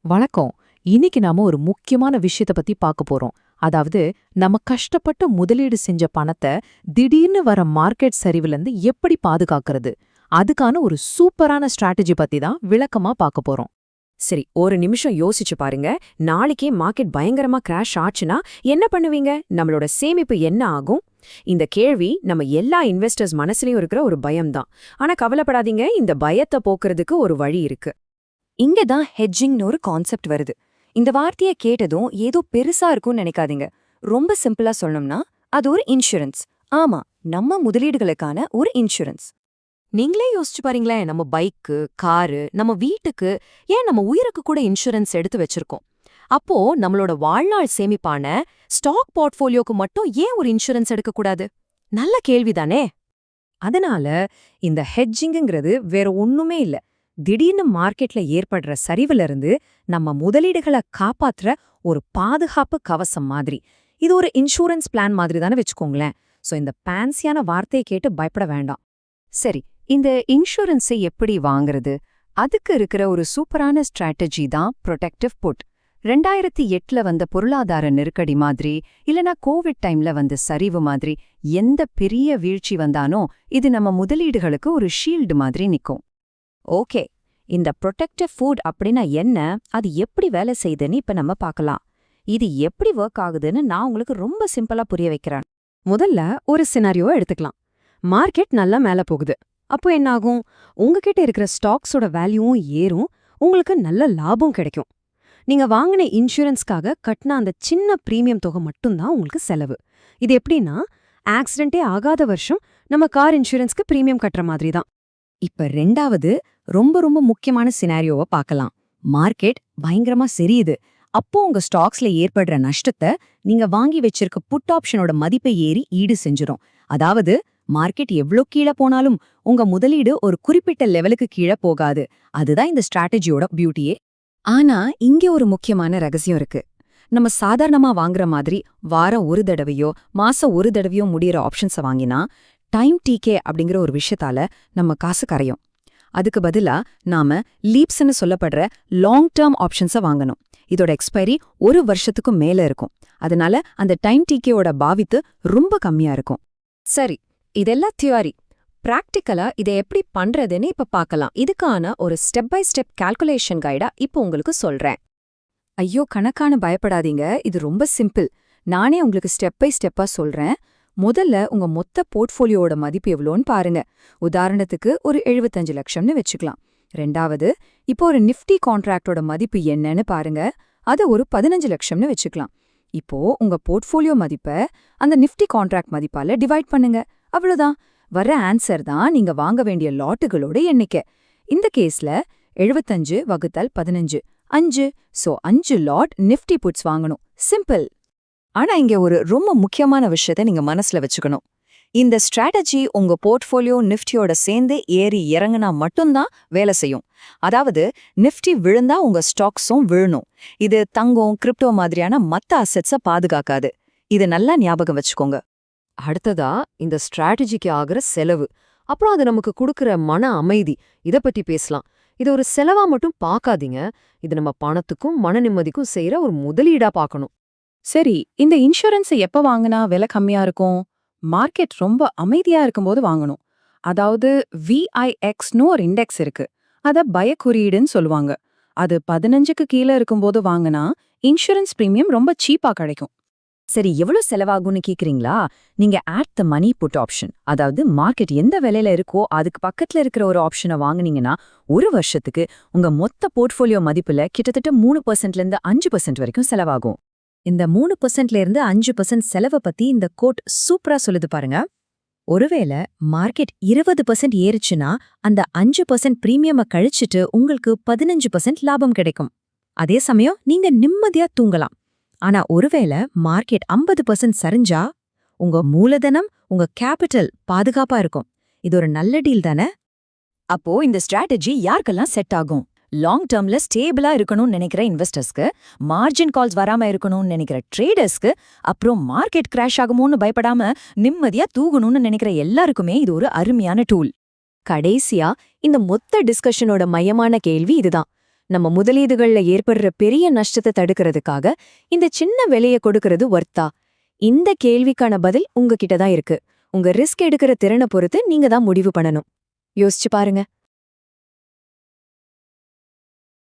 வணக்கம். இன்னைக்கு நாம ஒரு முக்கியமான விஷயத்த பத்தி பார்க்க போறோம். அதாவது நம்ம கஷ்டப்பட்டு முதலீடு செஞ்ச பணத்தை திடீர்னு வர மார்க்கெட் சரிவுலேருந்து எப்படி பாதுகாக்கிறது, அதுக்கான ஒரு சூப்பரான ஸ்ட்ராட்டஜி பத்தி தான் விளக்கமா பார்க்க போறோம். சரி, ஒரு நிமிஷம் யோசிச்சு பாருங்க. நாளைக்கே மார்க்கெட் பயங்கரமா கிராஷ் ஆச்சுன்னா என்ன பண்ணுவீங்க? நம்மளோட சேமிப்பு என்ன ஆகும்? இந்த கேள்வி நம்ம எல்லா இன்வெஸ்டர்ஸ் மனசுலயும் இருக்கிற ஒரு பயம்தான். ஆனா கவலைப்படாதீங்க, இந்த பயத்தை போக்குறதுக்கு ஒரு வழி இருக்கு. இங்க தான் ஹெட்ஜிங்னு ஒரு கான்செப்ட் வருது. இந்த வார்த்தையை கேட்டதும் ஏதோ பெருசா இருக்கும்னு நினைக்காதீங்க. ரொம்ப சிம்பிளா சொல்லணும்னா அது ஒரு இன்சூரன்ஸ். ஆமா, நம்ம முதலீடுகளுக்கான ஒரு இன்சூரன்ஸ். நீங்களே யோசிச்சு பாருங்களேன், நம்ம பைக்கு, காரு, நம்ம வீட்டுக்கு, ஏன் நம்ம உயிருக்கு கூட இன்சூரன்ஸ் எடுத்து வச்சிருக்கோம். அப்போ நம்மளோட வாழ்நாள் சேமிப்பான ஸ்டாக் போர்ட்ஃபோலியோக்கு மட்டும் ஏன் ஒரு இன்சூரன்ஸ் எடுக்கக்கூடாது? நல்ல கேள்விதானே. அதனால இந்த ஹெட்ஜிங்கிறது வேற ஒண்ணுமே இல்ல. திடீர்னு மார்க்கெட்ல ஏற்படுற சரிவுல இருந்து நம்ம முதலீடுகளை காப்பாத்துற ஒரு பாதுகாப்பு கவசம் மாதிரி. இது ஒரு இன்சூரன்ஸ் பிளான் மாதிரி தானே வச்சுக்கோங்களேன். சோ இந்த பேன்சியான வார்த்தையை கேட்டு பயப்பட வேண்டாம். சரி, இந்த இன்சூரன்ஸை எப்படி வாங்குறது? அதுக்கு இருக்கிற ஒரு சூப்பரான ஸ்ட்ராட்டஜி தான் ப்ரொடெக்டிவ் புட். 2008ல வந்த பொருளாதார நெருக்கடி மாதிரி, இல்லனா கோவிட் டைம்ல வந்த சரிவு மாதிரி எந்த பெரிய வீழ்ச்சி வந்தானோ இது நம்ம முதலீடுகளுக்கு ஒரு ஷீல்டு மாதிரி நிக்கும். ஓகே, இந்த ப்ரொடெக்டிவ் ஃபுட் அப்படின்னா என்ன, அது எப்படி வேலை செய்யுதுன்னு இப்ப நம்ம பார்க்கலாம். இது எப்படி ஒர்க் ஆகுதுன்னு நான் உங்களுக்கு ரொம்ப சிம்பிளா புரிய வைக்கிறேன். முதல்ல ஒரு சினாரியோ எடுத்துக்கலாம். மார்க்கெட் நல்லா மேல போகுது. அப்போ என்ன ஆகும்? உங்ககிட்ட இருக்கிற ஸ்டாக்ஸோட வேல்யூவும் ஏறும், உங்களுக்கு நல்ல லாபம் கிடைக்கும். நீங்க வாங்கின இன்சூரன்ஸ்க்காக கட்டின அந்த சின்ன பிரீமியம் தொகை மட்டும்தான் உங்களுக்கு செலவு. இது எப்படின்னா, ஆக்சிடென்ட்டே ஆகாத வருஷம் நம்ம கார் இன்சூரன்ஸ்க்கு பிரீமியம் கட்டுற மாதிரி தான். இப்ப ரெண்டாவது ரொம்ப ரொம்ப முக்கியமான சினாரியோவை பார்க்கலாம். மார்க்கெட் பயங்கரமா சரியுது. அப்போ உங்க ஸ்டாக்ஸ்ல ஏற்படுற நஷ்டத்தை நீங்க வாங்கி வச்சிருக்க புட் ஆப்ஷனோட மதிப்பை ஏறி ஈடு செஞ்சிரும். அதாவது மார்க்கெட் எவ்ளோ கீழே போனாலும் உங்க முதலீடு ஒரு குறிப்பிட்ட லெவலுக்கு கீழே போகாது. அதுதான் இந்த ஸ்ட்ராட்டஜியோட பியூட்டியே. ஆனா இங்க ஒரு முக்கியமான ரகசியம் இருக்கு. நம்ம சாதாரணமா வாங்குற மாதிரி வாரம் ஒரு தடவையோ மாசம் ஒரு தடவையோ முடியற ஆப்ஷன்ஸை வாங்கினா டைம் டிகே அப்படிங்கிற ஒரு விஷயத்தால நம்ம காசு கரையும். அதுக்கு பதிலா நாம லீப்ஸ்ன்னு சொல்லப்படுற லாங் டேர்ம் ஆப்ஷன்ஸை வாங்கணும். இதோட எக்ஸ்பைரி ஒரு வருஷத்துக்கும் மேல இருக்கும். அதனால அந்த டைம் டிகேயோட பாவித்து ரொம்ப கம்மியா இருக்கும். சரி, இதெல்லாம் தியரி. பிராக்டிக்கலா இதை எப்படி பண்றதுன்னு இப்ப பார்க்கலாம். இதுக்கான ஒரு ஸ்டெப் பை ஸ்டெப் கால்குலேஷன் கைடா இப்போ உங்களுக்கு சொல்றேன். ஐயோ, கணக்கான பயப்படாதீங்க, இது ரொம்ப சிம்பிள். நானே உங்களுக்கு ஸ்டெப் பை ஸ்டெப்பா சொல்றேன். முதல்ல உங்க மொத்த போர்ட்ஃபோலியோட மதிப்பு எவ்வளோன்னு பாருங்க. உதாரணத்துக்கு ஒரு 75 லட்சம்னு வச்சுக்கலாம். ரெண்டாவது, இப்போ ஒரு நிஃப்டி கான்ட்ராக்டோட மதிப்பு என்னன்னு பாருங்க. அதை ஒரு 15 லட்சம்னு வச்சுக்கலாம். இப்போ உங்க போர்ட்ஃபோலியோ மதிப்பை அந்த நிஃப்டி கான்ட்ராக்ட் மதிப்பால டிவைட் பண்ணுங்க. அவ்வளவுதான். வர்ற ஆன்சர் தான் நீங்க வாங்க வேண்டிய லாட்டுகளோட எண்ணிக்கை. இந்த கேஸ்ல 75 வகுத்தல் 15 5. சோ 5 லாட் நிஃப்டி புட்ஸ் வாங்கணும். சிம்பிள். ஆனா இங்க ஒரு ரொம்ப முக்கியமான விஷயத்தை நீங்க மனசுல வச்சுக்கணும். இந்த ஸ்ட்ராட்டஜி உங்க போர்ட்ஃபோலியோ நிஃப்டியோட சேர்ந்து ஏறி இறங்குனா மட்டும்தான் வேலை செய்யும். அதாவது நிஃப்டி விழுந்தா உங்க ஸ்டாக்ஸும் விழணும். இது தங்கம், கிரிப்டோ மாதிரியான மத்த அசெட்ஸை பாதுகாக்காது. இது நல்லா ஞாபகம் வச்சுக்கோங்க. அடுத்ததா இந்த ஸ்ட்ராட்டஜிக்கு ஆகிற செலவு, அப்புறம் அது நமக்கு கொடுக்கற மன அமைதி, இத பத்தி பேசலாம். இது ஒரு செலவா மட்டும் பார்க்காதீங்க. இது நம்ம பணத்துக்கும் மன நிம்மதிக்கும் செய்யற ஒரு முதலீடா பார்க்கணும். சரி, இந்த இன்சூரன்ஸை எப்ப வாங்கினா விலை கம்மியா இருக்கும்? மார்க்கெட் ரொம்ப அமைதியா இருக்கும்போது வாங்கணும். அதாவது VIXன்னு ஒரு இண்டெக்ஸ் இருக்கு. அத பயக்குறியீடுன்னு சொல்லுவாங்க. அது 15க்கு கீழே இருக்கும்போது வாங்கினா இன்சூரன்ஸ் பிரீமியம் ரொம்ப சீப்பா கிடைக்கும். சரி, எவ்வளவு செலவாகும்னு கேக்குறீங்களா? நீங்க at the money put option, அதாவது மார்க்கெட் எந்த விலையில இருக்கோ அதுக்கு பக்கத்துல இருக்கிற ஒரு ஆப்ஷனை வாங்குனீங்கன்னா ஒரு வருஷத்துக்கு உங்க மொத்த போர்ட்ஃபோலியோ மதிப்புல கிட்டத்தட்ட 3%ல இருந்து 5% வரைக்கும் செலவாகும். இந்த 3%ல இருந்து 5% செலவை பத்தி இந்த கோட் சூப்பரா சொல்லுது பாருங்க. ஒருவேளை மார்க்கெட் 20% ஏறுச்சுன்னா அந்த 5% பிரீமியமை கழிச்சிட்டு உங்களுக்கு 15% லாபம் கிடைக்கும். அதே சமயம் நீங்க நிம்மதியா தூங்கலாம். ஆனா ஒருவேளை மார்க்கெட் 50% சரிஞ்சா உங்க மூலதனம், உங்க கேபிட்டல் பாதுகாப்பா இருக்கும். இது ஒரு நல்ல டீல் தானே? அப்போ இந்த ஸ்ட்ராட்டஜி யாருக்கெல்லாம் செட் ஆகும்? லாங் டேர்ம்ல ஸ்டேபிளா இருக்கணும்னு நினைக்கிற இன்வெஸ்டர்ஸ்க்கு, மார்ஜின் கால்ஸ் வராம இருக்கணும்னு நினைக்கிற ட்ரேடர்ஸ்க்கு, அப்புறம் மார்க்கெட் கிராஷ் ஆகுமோன்னு பயப்படாம நிம்மதியா தூங்கணும்னு நினைக்கிற எல்லாருக்குமே இது ஒரு அருமையான டூல். கடைசியா இந்த மொத்த டிஸ்கஷனோட மையமான கேள்வி இதுதான். நம்ம முதலீடுகள்ல ஏற்படுற பெரிய நஷ்டத்தை தடுக்கிறதுக்காக இந்த சின்ன விலைய கொடுக்கறது வர்த்தா? இந்த கேள்விக்கான பதில் உங்ககிட்ட தான் இருக்கு. உங்க ரிஸ்க் எடுக்கிற திறனை பொறுத்து நீங்க தான் முடிவு பண்ணணும். யோசிச்சு பாருங்க.